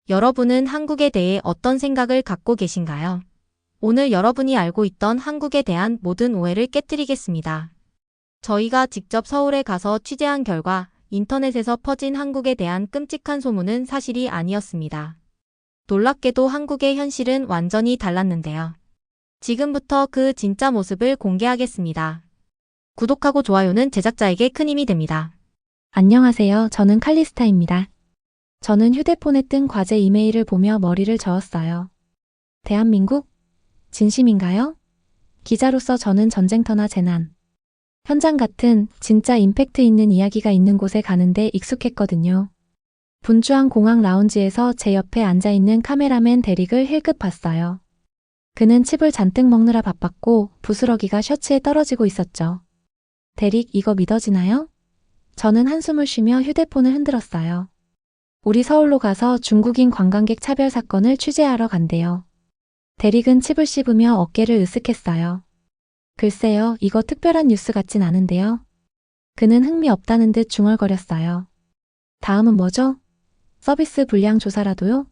여러분은 한국에 대해 어떤 생각을 갖고 계신가요? 오늘 여러분이 알고 있던 한국에 대한 모든 오해를 깨뜨리겠습니다. 저희가 직접 서울에 가서 취재한 결과 인터넷에서 퍼진 한국에 대한 끔찍한 소문은 사실이 아니었습니다. 놀랍게도 한국의 현실은 완전히 달랐는데요. 지금부터 그 진짜 모습을 공개하겠습니다. 구독하고 좋아요는 제작자에게 큰 힘이 됩니다. 안녕하세요. 저는 칼리스타입니다. 저는 휴대폰에 뜬 과제 이메일을 보며 머리를 저었어요. 대한민국? 진심인가요? 기자로서 저는 전쟁터나 재난, 현장 같은 진짜 임팩트 있는 이야기가 있는 곳에 가는데 익숙했거든요. 분주한 공항 라운지에서 제 옆에 앉아있는 카메라맨 데릭을 힐끗 봤어요. 그는 칩을 잔뜩 먹느라 바빴고 부스러기가 셔츠에 떨어지고 있었죠. 데릭, 이거 믿어지나요? 저는 한숨을 쉬며 휴대폰을 흔들었어요. 우리 서울로 가서 중국인 관광객 차별 사건을 취재하러 간대요. 데릭은 칩을 씹으며 어깨를 으쓱했어요. 글쎄요, 이거 특별한 뉴스 같진 않은데요. 그는 흥미 없다는 듯 중얼거렸어요. 다음은 뭐죠? 서비스 불량 조사라도요?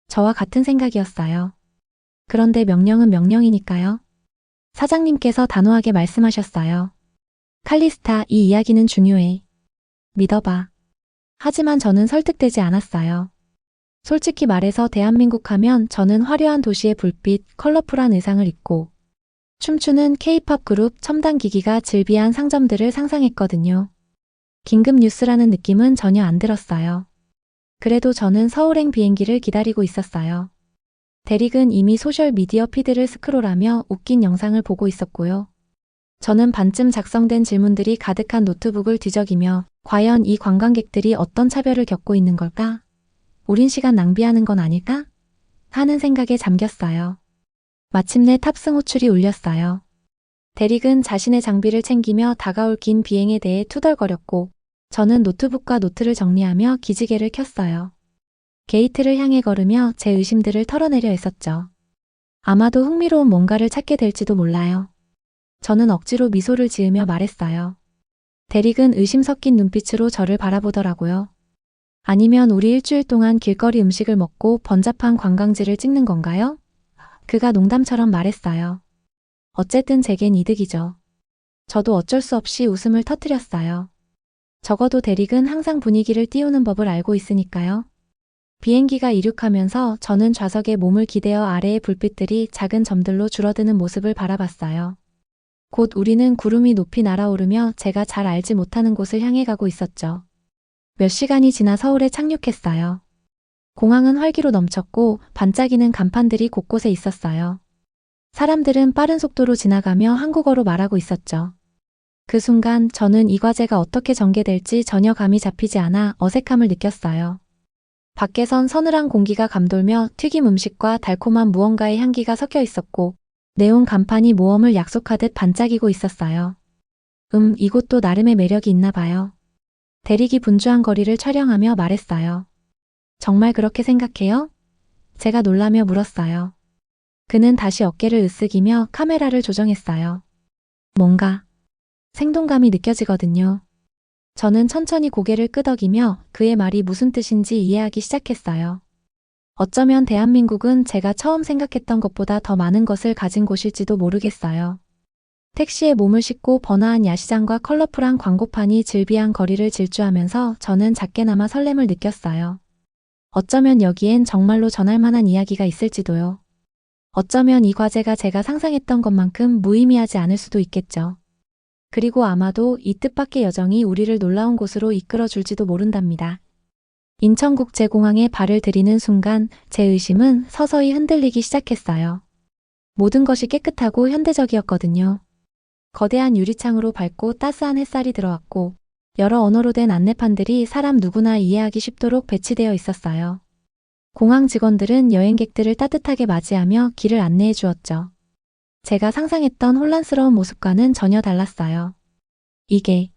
저와 같은 생각이었어요. 그런데 명령은 명령이니까요. 사장님께서 단호하게 말씀하셨어요. 칼리스타, 이 이야기는 중요해. 믿어봐. 하지만 저는 설득되지 않았어요. 솔직히 말해서 대한민국 하면 저는 화려한 도시의 불빛, 컬러풀한 의상을 입고 춤추는 K-팝 그룹 첨단 기기가 즐비한 상점들을 상상했거든요. 긴급 뉴스라는 느낌은 전혀 안 들었어요. 그래도 저는 서울행 비행기를 기다리고 있었어요. 데릭은 이미 소셜미디어 피드를 스크롤하며 웃긴 영상을 보고 있었고요. 저는 반쯤 작성된 질문들이 가득한 노트북을 뒤적이며 과연 이 관광객들이 어떤 차별을 겪고 있는 걸까? 우린 시간 낭비하는 건 아닐까? 하는 생각에 잠겼어요. 마침내 탑승 호출이 울렸어요. 데릭은 자신의 장비를 챙기며 다가올 긴 비행에 대해 투덜거렸고 저는 노트북과 노트를 정리하며 기지개를 켰어요. 게이트를 향해 걸으며 제 의심들을 털어내려 했었죠. 아마도 흥미로운 뭔가를 찾게 될지도 몰라요. 저는 억지로 미소를 지으며 말했어요. 데릭은 의심 섞인 눈빛으로 저를 바라보더라고요. 아니면 우리 일주일 동안 길거리 음식을 먹고 번잡한 관광지를 찍는 건가요? 그가 농담처럼 말했어요. 어쨌든 제겐 이득이죠. 저도 어쩔 수 없이 웃음을 터뜨렸어요. 적어도 데릭은 항상 분위기를 띄우는 법을 알고 있으니까요. 비행기가 이륙하면서 저는 좌석에 몸을 기대어 아래의 불빛들이 작은 점들로 줄어드는 모습을 바라봤어요. 곧 우리는 구름이 높이 날아오르며 제가 잘 알지 못하는 곳을 향해 가고 있었죠. 몇 시간이 지나 서울에 착륙했어요. 공항은 활기로 넘쳤고 반짝이는 간판들이 곳곳에 있었어요. 사람들은 빠른 속도로 지나가며 한국어로 말하고 있었죠. 그 순간 저는 이 과제가 어떻게 전개될지 전혀 감이 잡히지 않아 어색함을 느꼈어요. 밖에선 서늘한 공기가 감돌며 튀김 음식과 달콤한 무언가의 향기가 섞여 있었고 네온 간판이 모험을 약속하듯 반짝이고 있었어요. 이곳도 나름의 매력이 있나 봐요. 데릭이 분주한 거리를 촬영하며 말했어요. 정말 그렇게 생각해요? 제가 놀라며 물었어요. 그는 다시 어깨를 으쓱이며 카메라를 조정했어요. 뭔가 생동감이 느껴지거든요. 저는 천천히 고개를 끄덕이며 그의 말이 무슨 뜻인지 이해하기 시작했어요. 어쩌면 대한민국은 제가 처음 생각했던 것보다 더 많은 것을 가진 곳일지도 모르겠어요. 택시에 몸을 싣고 번화한 야시장과 컬러풀한 광고판이 즐비한 거리를 질주하면서 저는 작게나마 설렘을 느꼈어요. 어쩌면 여기엔 정말로 전할 만한 이야기가 있을지도요. 어쩌면 이 과제가 제가 상상했던 것만큼 무의미하지 않을 수도 있겠죠. 그리고 아마도 이 뜻밖의 여정이 우리를 놀라운 곳으로 이끌어 줄지도 모른답니다. 인천국제공항에 발을 들이는 순간 제 의심은 서서히 흔들리기 시작했어요. 모든 것이 깨끗하고 현대적이었거든요. 거대한 유리창으로 밝고 따스한 햇살이 들어왔고 여러 언어로 된 안내판들이 사람 누구나 이해하기 쉽도록 배치되어 있었어요. 공항 직원들은 여행객들을 따뜻하게 맞이하며 길을 안내해 주었죠. 제가 상상했던 혼란스러운 모습과는 전혀 달랐어요. 이게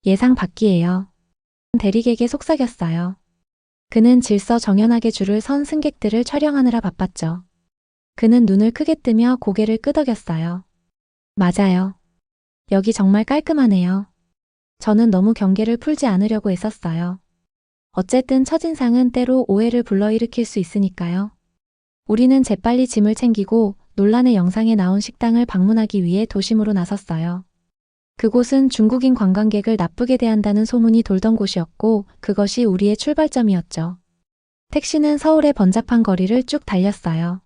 예상 밖이에요. 데릭에게 속삭였어요. 그는 질서 정연하게 줄을 선 승객들을 촬영하느라 바빴죠. 그는 눈을 크게 뜨며 고개를 끄덕였어요. 맞아요. 여기 정말 깔끔하네요. 저는 너무 경계를 풀지 않으려고 애썼어요. 어쨌든 첫인상은 때로 오해를 불러일으킬 수 있으니까요. 우리는 재빨리 짐을 챙기고 논란의 영상에 나온 식당을 방문하기 위해 도심으로 나섰어요. 그곳은 중국인 관광객을 나쁘게 대한다는 소문이 돌던 곳이었고 그것이 우리의 출발점이었죠. 택시는 서울의 번잡한 거리를 쭉 달렸어요.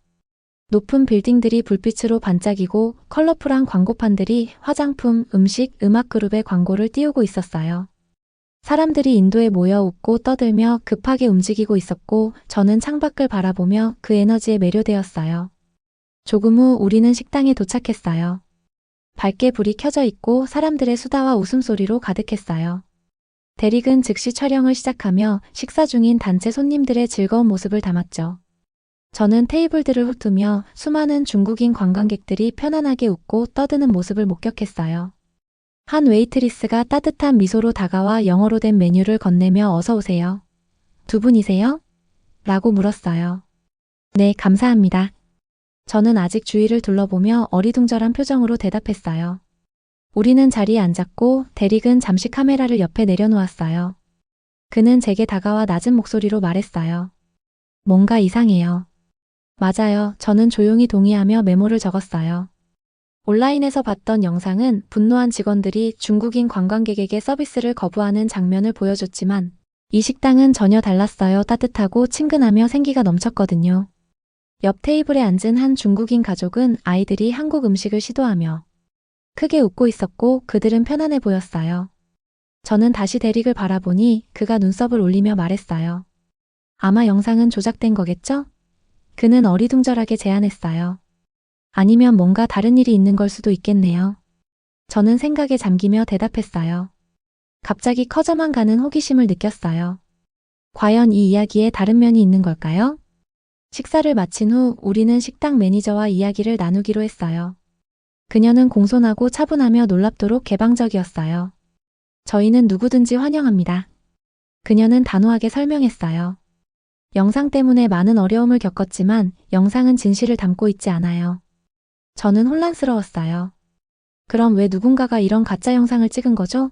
높은 빌딩들이 불빛으로 반짝이고 컬러풀한 광고판들이 화장품, 음식, 음악 그룹의 광고를 띄우고 있었어요. 사람들이 인도에 모여 웃고 떠들며 급하게 움직이고 있었고 저는 창밖을 바라보며 그 에너지에 매료되었어요. 조금 후 우리는 식당에 도착했어요. 밝게 불이 켜져 있고 사람들의 수다와 웃음소리로 가득했어요. 대릭은 즉시 촬영을 시작하며 식사 중인 단체 손님들의 즐거운 모습을 담았죠. 저는 테이블들을 훑으며 수많은 중국인 관광객들이 편안하게 웃고 떠드는 모습을 목격했어요. 한 웨이트리스가 따뜻한 미소로 다가와 영어로 된 메뉴를 건네며 어서 오세요. 두 분이세요? 라고 물었어요. 네, 감사합니다. 저는 아직 주위를 둘러보며 어리둥절한 표정으로 대답했어요. 우리는 자리에 앉았고 대릭은 잠시 카메라를 옆에 내려놓았어요. 그는 제게 다가와 낮은 목소리로 말했어요. 뭔가 이상해요. 맞아요. 저는 조용히 동의하며 메모를 적었어요. 온라인에서 봤던 영상은 분노한 직원들이 중국인 관광객에게 서비스를 거부하는 장면을 보여줬지만 이 식당은 전혀 달랐어요. 따뜻하고 친근하며 생기가 넘쳤거든요. 옆 테이블에 앉은 한 중국인 가족은 아이들이 한국 음식을 시도하며 크게 웃고 있었고 그들은 편안해 보였어요. 저는 다시 대릭을 바라보니 그가 눈썹을 올리며 말했어요. 아마 영상은 조작된 거겠죠? 그는 어리둥절하게 제안했어요. 아니면 뭔가 다른 일이 있는 걸 수도 있겠네요. 저는 생각에 잠기며 대답했어요. 갑자기 커져만 가는 호기심을 느꼈어요. 과연 이 이야기에 다른 면이 있는 걸까요? 식사를 마친 후 우리는 식당 매니저와 이야기를 나누기로 했어요. 그녀는 공손하고 차분하며 놀랍도록 개방적이었어요. 저희는 누구든지 환영합니다. 그녀는 단호하게 설명했어요. 영상 때문에 많은 어려움을 겪었지만 영상은 진실을 담고 있지 않아요. 저는 혼란스러웠어요. 그럼 왜 누군가가 이런 가짜 영상을 찍은 거죠?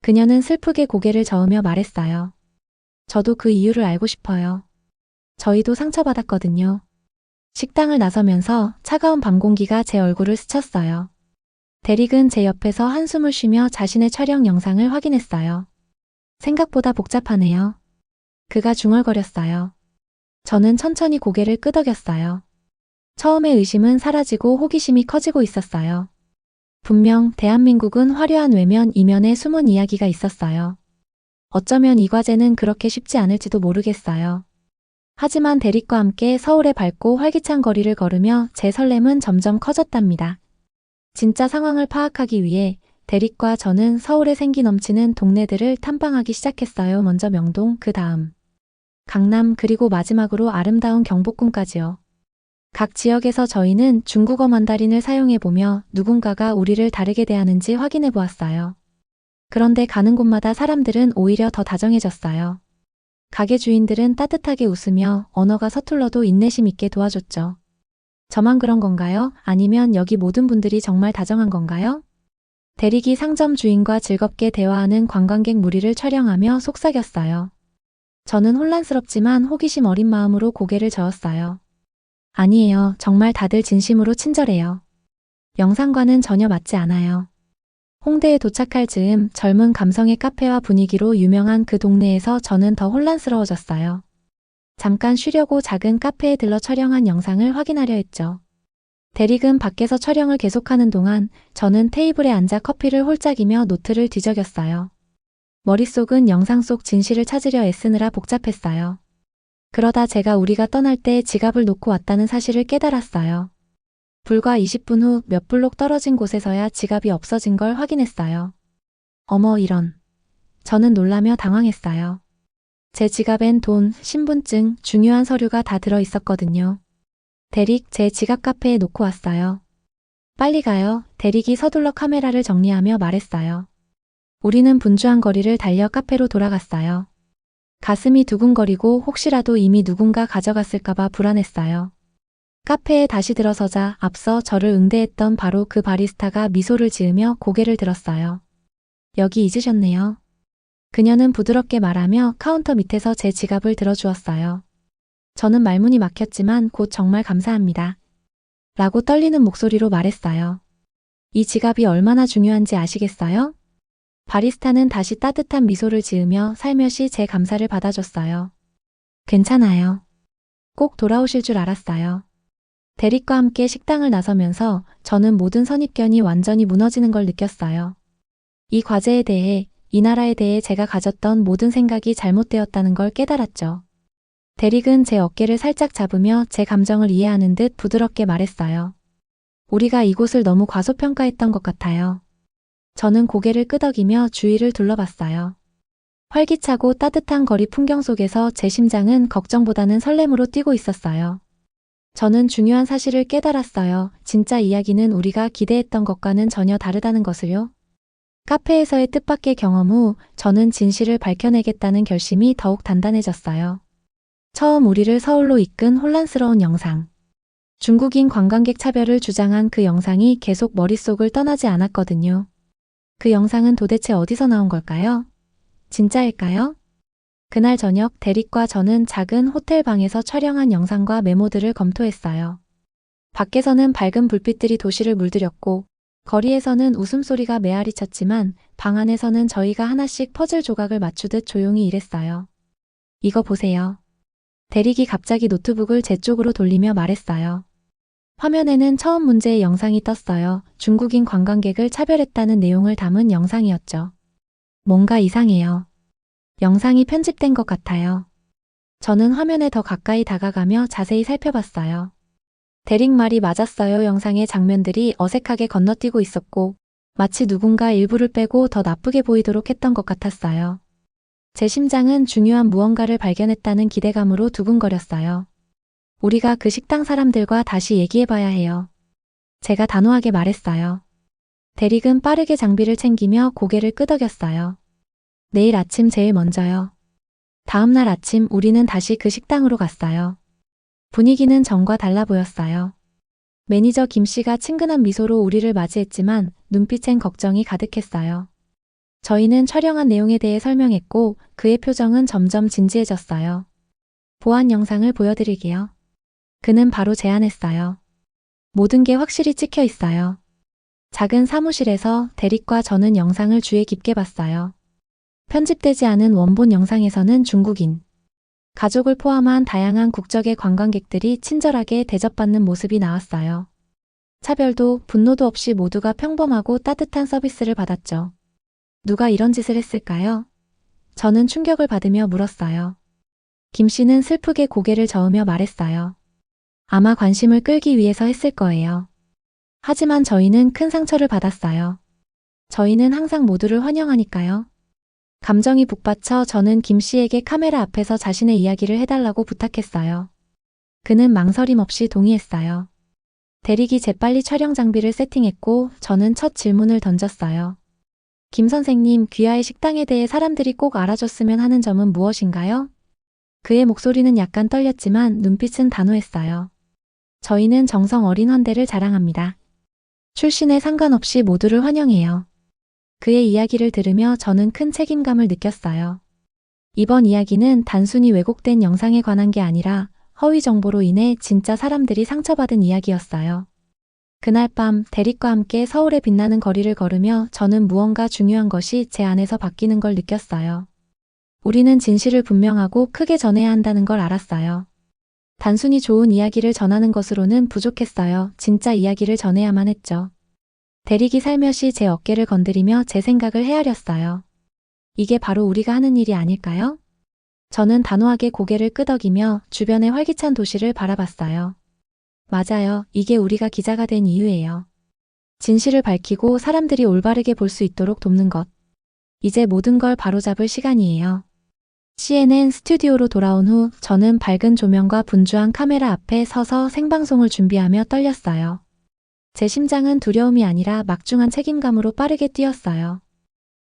그녀는 슬프게 고개를 저으며 말했어요. 저도 그 이유를 알고 싶어요. 저희도 상처받았거든요. 식당을 나서면서 차가운 밤 공기가 제 얼굴을 스쳤어요. 대릭은 제 옆에서 한숨을 쉬며 자신의 촬영 영상을 확인했어요. 생각보다 복잡하네요. 그가 중얼거렸어요. 저는 천천히 고개를 끄덕였어요. 처음의 의심은 사라지고 호기심이 커지고 있었어요. 분명 대한민국은 화려한 외면 이면에 숨은 이야기가 있었어요. 어쩌면 이 과제는 그렇게 쉽지 않을지도 모르겠어요. 하지만 대릭과 함께 서울의 밝고 활기찬 거리를 걸으며 제 설렘은 점점 커졌답니다. 진짜 상황을 파악하기 위해 대릭과 저는 서울의 생기 넘치는 동네들을 탐방하기 시작했어요. 먼저 명동, 그 다음 강남, 그리고 마지막으로 아름다운 경복궁까지요. 각 지역에서 저희는 중국어 만다린을 사용해보며 누군가가 우리를 다르게 대하는지 확인해 보았어요. 그런데 가는 곳마다 사람들은 오히려 더 다정해졌어요. 가게 주인들은 따뜻하게 웃으며 언어가 서툴러도 인내심 있게 도와줬죠. 저만 그런 건가요? 아니면 여기 모든 분들이 정말 다정한 건가요? 대릭이 상점 주인과 즐겁게 대화하는 관광객 무리를 촬영하며 속삭였어요. 저는 혼란스럽지만 호기심 어린 마음으로 고개를 저었어요. 아니에요. 정말 다들 진심으로 친절해요. 영상과는 전혀 맞지 않아요. 홍대에 도착할 즈음 젊은 감성의 카페와 분위기로 유명한 그 동네에서 저는 더 혼란스러워졌어요. 잠깐 쉬려고 작은 카페에 들러 촬영한 영상을 확인하려 했죠. 대릭은 밖에서 촬영을 계속하는 동안 저는 테이블에 앉아 커피를 홀짝이며 노트를 뒤적였어요. 머릿속은 영상 속 진실을 찾으려 애쓰느라 복잡했어요. 그러다 제가 우리가 떠날 때 지갑을 놓고 왔다는 사실을 깨달았어요. 불과 20분 후 몇 블록 떨어진 곳에서야 지갑이 없어진 걸 확인했어요. 어머 이런. 저는 놀라며 당황했어요. 제 지갑엔 돈, 신분증, 중요한 서류가 다 들어 있었거든요. 대릭, 제 지갑 카페에 놓고 왔어요. 빨리 가요. 대릭이 서둘러 카메라를 정리하며 말했어요. 우리는 분주한 거리를 달려 카페로 돌아갔어요. 가슴이 두근거리고 혹시라도 이미 누군가 가져갔을까봐 불안했어요. 카페에 다시 들어서자 앞서 저를 응대했던 바로 그 바리스타가 미소를 지으며 고개를 들었어요. 여기 잊으셨네요. 그녀는 부드럽게 말하며 카운터 밑에서 제 지갑을 들어주었어요. 저는 말문이 막혔지만 곧 정말 감사합니다. 라고 떨리는 목소리로 말했어요. 이 지갑이 얼마나 중요한지 아시겠어요? 바리스타는 다시 따뜻한 미소를 지으며 살며시 제 감사를 받아줬어요. 괜찮아요. 꼭 돌아오실 줄 알았어요. 데릭과 함께 식당을 나서면서 저는 모든 선입견이 완전히 무너지는 걸 느꼈어요. 이 과제에 대해, 이 나라에 대해 제가 가졌던 모든 생각이 잘못되었다는 걸 깨달았죠. 데릭은 제 어깨를 살짝 잡으며 제 감정을 이해하는 듯 부드럽게 말했어요. 우리가 이곳을 너무 과소평가했던 것 같아요. 저는 고개를 끄덕이며 주위를 둘러봤어요. 활기차고 따뜻한 거리 풍경 속에서 제 심장은 걱정보다는 설렘으로 뛰고 있었어요. 저는 중요한 사실을 깨달았어요. 진짜 이야기는 우리가 기대했던 것과는 전혀 다르다는 것을요. 카페에서의 뜻밖의 경험 후 저는 진실을 밝혀내겠다는 결심이 더욱 단단해졌어요. 처음 우리를 서울로 이끈 혼란스러운 영상. 중국인 관광객 차별을 주장한 그 영상이 계속 머릿속을 떠나지 않았거든요. 그 영상은 도대체 어디서 나온 걸까요? 진짜일까요? 그날 저녁 데릭과 저는 작은 호텔 방에서 촬영한 영상과 메모들을 검토했어요. 밖에서는 밝은 불빛들이 도시를 물들였고 거리에서는 웃음소리가 메아리 쳤지만 방 안에서는 저희가 하나씩 퍼즐 조각을 맞추듯 조용히 일했어요. 이거 보세요. 데릭이 갑자기 노트북을 제 쪽으로 돌리며 말했어요. 화면에는 처음 문제의 영상이 떴어요. 중국인 관광객을 차별했다는 내용을 담은 영상이었죠. 뭔가 이상해요. 영상이 편집된 것 같아요. 저는 화면에 더 가까이 다가가며 자세히 살펴봤어요. 데릭 말이 맞았어요. 영상의 장면들이 어색하게 건너뛰고 있었고 마치 누군가 일부를 빼고 더 나쁘게 보이도록 했던 것 같았어요. 제 심장은 중요한 무언가를 발견했다는 기대감으로 두근거렸어요. 우리가 그 식당 사람들과 다시 얘기해봐야 해요. 제가 단호하게 말했어요. 데릭은 빠르게 장비를 챙기며 고개를 끄덕였어요. 내일 아침 제일 먼저요. 다음 날 아침 우리는 다시 그 식당으로 갔어요. 분위기는 전과 달라 보였어요. 매니저 김 씨가 친근한 미소로 우리를 맞이했지만 눈빛엔 걱정이 가득했어요. 저희는 촬영한 내용에 대해 설명했고 그의 표정은 점점 진지해졌어요. 보안 영상을 보여드릴게요. 그는 바로 제안했어요. 모든 게 확실히 찍혀 있어요. 작은 사무실에서 데릭과 저는 영상을 주의 깊게 봤어요. 편집되지 않은 원본 영상에서는 중국인, 가족을 포함한 다양한 국적의 관광객들이 친절하게 대접받는 모습이 나왔어요. 차별도 분노도 없이 모두가 평범하고 따뜻한 서비스를 받았죠. 누가 이런 짓을 했을까요? 저는 충격을 받으며 물었어요. 김 씨는 슬프게 고개를 저으며 말했어요. 아마 관심을 끌기 위해서 했을 거예요. 하지만 저희는 큰 상처를 받았어요. 저희는 항상 모두를 환영하니까요. 감정이 북받쳐 저는 김 씨에게 카메라 앞에서 자신의 이야기를 해달라고 부탁했어요. 그는 망설임 없이 동의했어요. 데릭이 재빨리 촬영 장비를 세팅했고 저는 첫 질문을 던졌어요. 김 선생님, 귀하의 식당에 대해 사람들이 꼭 알아줬으면 하는 점은 무엇인가요? 그의 목소리는 약간 떨렸지만 눈빛은 단호했어요. 저희는 정성 어린 환대를 자랑합니다. 출신에 상관없이 모두를 환영해요. 그의 이야기를 들으며 저는 큰 책임감을 느꼈어요. 이번 이야기는 단순히 왜곡된 영상에 관한 게 아니라 허위 정보로 인해 진짜 사람들이 상처받은 이야기였어요. 그날 밤 데릭과 함께 서울의 빛나는 거리를 걸으며 저는 무언가 중요한 것이 제 안에서 바뀌는 걸 느꼈어요. 우리는 진실을 분명하고 크게 전해야 한다는 걸 알았어요. 단순히 좋은 이야기를 전하는 것으로는 부족했어요. 진짜 이야기를 전해야만 했죠. 데릭이 살며시 제 어깨를 건드리며 제 생각을 헤아렸어요. 이게 바로 우리가 하는 일이 아닐까요? 저는 단호하게 고개를 끄덕이며 주변의 활기찬 도시를 바라봤어요. 맞아요. 이게 우리가 기자가 된 이유예요. 진실을 밝히고 사람들이 올바르게 볼 수 있도록 돕는 것. 이제 모든 걸 바로잡을 시간이에요. CNN 스튜디오로 돌아온 후 저는 밝은 조명과 분주한 카메라 앞에 서서 생방송을 준비하며 떨렸어요. 제 심장은 두려움이 아니라 막중한 책임감으로 빠르게 뛰었어요.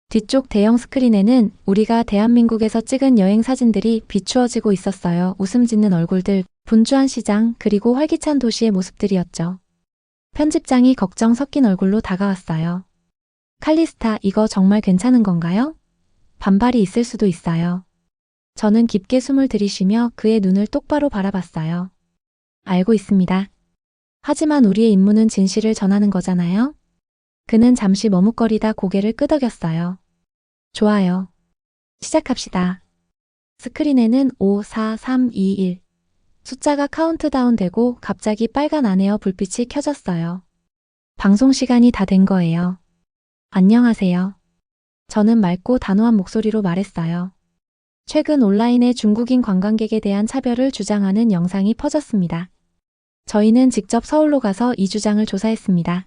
뒤쪽 대형 스크린에는 우리가 대한민국에서 찍은 여행 사진들이 비추어지고 있었어요. 웃음 짓는 얼굴들, 분주한 시장, 그리고 활기찬 도시의 모습들이었죠. 편집장이 걱정 섞인 얼굴로 다가왔어요. 칼리스타, 이거 정말 괜찮은 건가요? 반발이 있을 수도 있어요. 저는 깊게 숨을 들이쉬며 그의 눈을 똑바로 바라봤어요. 알고 있습니다. 하지만 우리의 임무는 진실을 전하는 거잖아요? 그는 잠시 머뭇거리다 고개를 끄덕였어요. 좋아요. 시작합시다. 스크린에는 5, 4, 3, 2, 1. 숫자가 카운트다운 되고 갑자기 빨간 안에어 불빛이 켜졌어요. 방송 시간이 다 된 거예요. 안녕하세요. 저는 맑고 단호한 목소리로 말했어요. 최근 온라인에 중국인 관광객에 대한 차별을 주장하는 영상이 퍼졌습니다. 저희는 직접 서울로 가서 이 주장을 조사했습니다.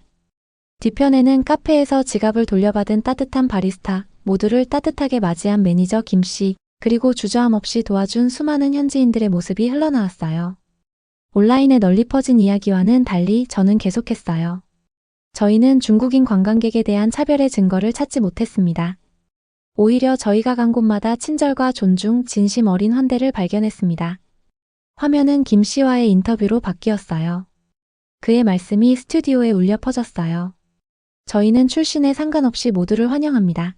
뒤편에는 카페에서 지갑을 돌려받은 따뜻한 바리스타, 모두를 따뜻하게 맞이한 매니저 김 씨, 그리고 주저함 없이 도와준 수많은 현지인들의 모습이 흘러나왔어요. 온라인에 널리 퍼진 이야기와는 달리 저는 계속했어요. 저희는 중국인 관광객에 대한 차별의 증거를 찾지 못했습니다. 오히려 저희가 간 곳마다 친절과 존중, 진심 어린 환대를 발견했습니다. 화면은 김 씨와의 인터뷰로 바뀌었어요. 그의 말씀이 스튜디오에 울려 퍼졌어요. 저희는 출신에 상관없이 모두를 환영합니다.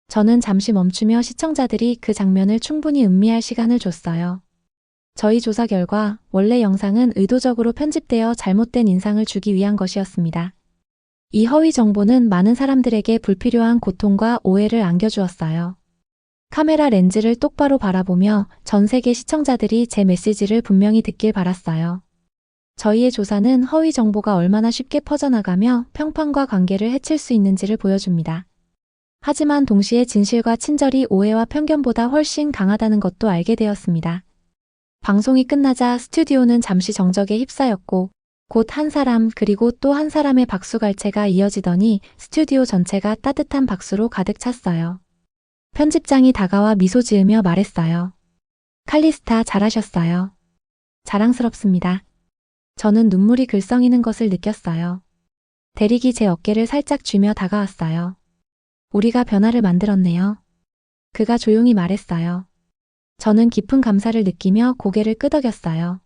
저는 잠시 멈추며 시청자들이 그 장면을 충분히 음미할 시간을 줬어요. 저희 조사 결과 원래 영상은 의도적으로 편집되어 잘못된 인상을 주기 위한 것이었습니다. 이 허위 정보는 많은 사람들에게 불필요한 고통과 오해를 안겨주었어요. 카메라 렌즈를 똑바로 바라보며 전 세계 시청자들이 제 메시지를 분명히 듣길 바랐어요. 저희의 조사는 허위 정보가 얼마나 쉽게 퍼져나가며 평판과 관계를 해칠 수 있는지를 보여줍니다. 하지만 동시에 진실과 친절이 오해와 편견보다 훨씬 강하다는 것도 알게 되었습니다. 방송이 끝나자 스튜디오는 잠시 정적에 휩싸였고 곧 한 사람 그리고 또 한 사람의 박수갈채가 이어지더니 스튜디오 전체가 따뜻한 박수로 가득 찼어요. 편집장이 다가와 미소 지으며 말했어요. 칼리스타 잘하셨어요. 자랑스럽습니다. 저는 눈물이 글썽이는 것을 느꼈어요. 대릭이 제 어깨를 살짝 쥐며 다가왔어요. 우리가 변화를 만들었네요. 그가 조용히 말했어요. 저는 깊은 감사를 느끼며 고개를 끄덕였어요.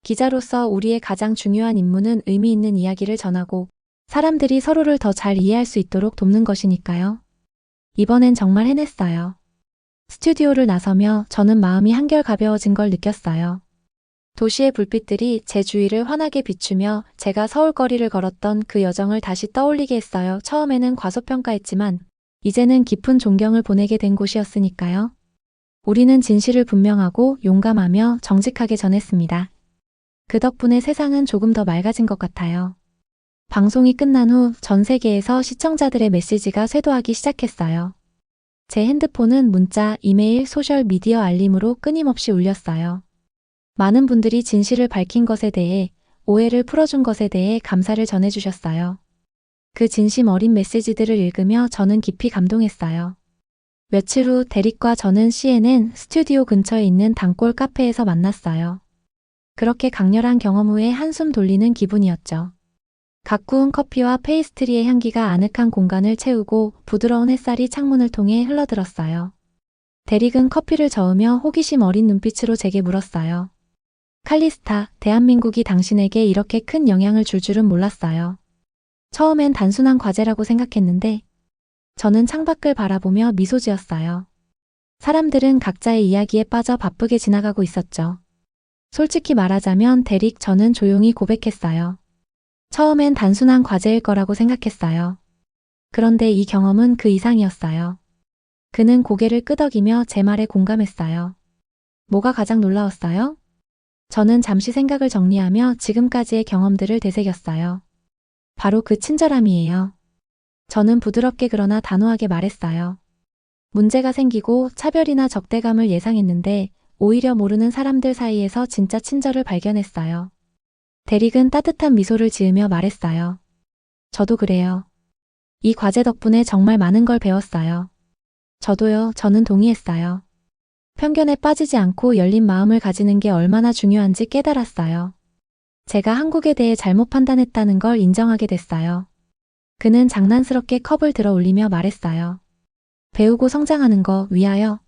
기자로서 우리의 가장 중요한 임무는 의미 있는 이야기를 전하고 사람들이 서로를 더 잘 이해할 수 있도록 돕는 것이니까요. 이번엔 정말 해냈어요. 스튜디오를 나서며 저는 마음이 한결 가벼워진 걸 느꼈어요. 도시의 불빛들이 제 주위를 환하게 비추며 제가 서울 거리를 걸었던 그 여정을 다시 떠올리게 했어요. 처음에는 과소평가했지만 이제는 깊은 존경을 보내게 된 곳이었으니까요. 우리는 진실을 분명하고 용감하며 정직하게 전했습니다. 그 덕분에 세상은 조금 더 맑아진 것 같아요. 방송이 끝난 후 전 세계에서 시청자들의 메시지가 쇄도하기 시작했어요. 제 핸드폰은 문자, 이메일, 소셜미디어 알림으로 끊임없이 울렸어요. 많은 분들이 진실을 밝힌 것에 대해, 오해를 풀어준 것에 대해 감사를 전해주셨어요. 그 진심 어린 메시지들을 읽으며 저는 깊이 감동했어요. 며칠 후 데릭과 저는 CNN 스튜디오 근처에 있는 단골 카페에서 만났어요. 그렇게 강렬한 경험 후에 한숨 돌리는 기분이었죠. 갓 구운 커피와 페이스트리의 향기가 아늑한 공간을 채우고 부드러운 햇살이 창문을 통해 흘러들었어요. 데릭은 커피를 저으며 호기심 어린 눈빛으로 제게 물었어요. 칼리스타, 대한민국이 당신에게 이렇게 큰 영향을 줄 줄은 몰랐어요. 처음엔 단순한 과제라고 생각했는데 저는 창밖을 바라보며 미소 지었어요. 사람들은 각자의 이야기에 빠져 바쁘게 지나가고 있었죠. 솔직히 말하자면 데릭, 저는 조용히 고백했어요. 처음엔 단순한 과제일 거라고 생각했어요. 그런데 이 경험은 그 이상이었어요. 그는 고개를 끄덕이며 제 말에 공감했어요. 뭐가 가장 놀라웠어요? 저는 잠시 생각을 정리하며 지금까지의 경험들을 되새겼어요. 바로 그 친절함이에요. 저는 부드럽게 그러나 단호하게 말했어요. 문제가 생기고 차별이나 적대감을 예상했는데 오히려 모르는 사람들 사이에서 진짜 친절을 발견했어요. 데릭은 따뜻한 미소를 지으며 말했어요. 저도 그래요. 이 과제 덕분에 정말 많은 걸 배웠어요. 저도요. 저는 동의했어요. 편견에 빠지지 않고 열린 마음을 가지는 게 얼마나 중요한지 깨달았어요. 제가 한국에 대해 잘못 판단했다는 걸 인정하게 됐어요. 그는 장난스럽게 컵을 들어 올리며 말했어요. 배우고 성장하는 거 위하여.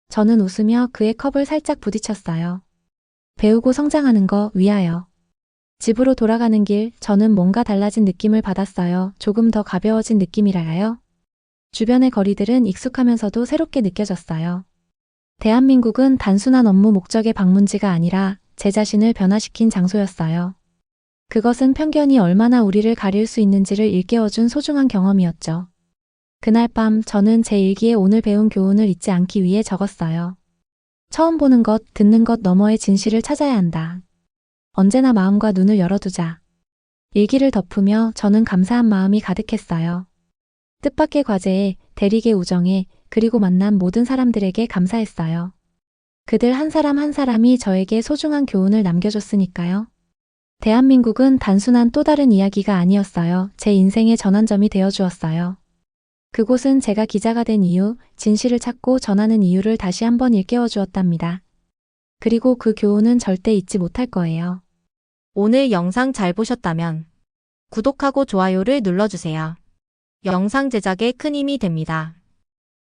저는 웃으며 그의 컵을 살짝 부딪혔어요. 배우고 성장하는 거 위하여. 집으로 돌아가는 길, 저는 뭔가 달라진 느낌을 받았어요. 조금 더 가벼워진 느낌이랄까요? 주변의 거리들은 익숙하면서도 새롭게 느껴졌어요. 대한민국은 단순한 업무 목적의 방문지가 아니라 제 자신을 변화시킨 장소였어요. 그것은 편견이 얼마나 우리를 가릴 수 있는지를 일깨워준 소중한 경험이었죠. 그날 밤 저는 제 일기에 오늘 배운 교훈을 잊지 않기 위해 적었어요. 처음 보는 것, 듣는 것 너머의 진실을 찾아야 한다. 언제나 마음과 눈을 열어두자. 일기를 덮으며 저는 감사한 마음이 가득했어요. 뜻밖의 과제에, 대리의 우정에, 그리고 만난 모든 사람들에게 감사했어요. 그들 한 사람 한 사람이 저에게 소중한 교훈을 남겨줬으니까요. 대한민국은 단순한 또 다른 이야기가 아니었어요. 제 인생의 전환점이 되어주었어요. 그곳은 제가 기자가 된 이유, 진실을 찾고 전하는 이유를 다시 한번 일깨워 주었답니다. 그리고 그 교훈은 절대 잊지 못할 거예요. 오늘 영상 잘 보셨다면 구독하고 좋아요를 눌러주세요. 영상 제작에 큰 힘이 됩니다.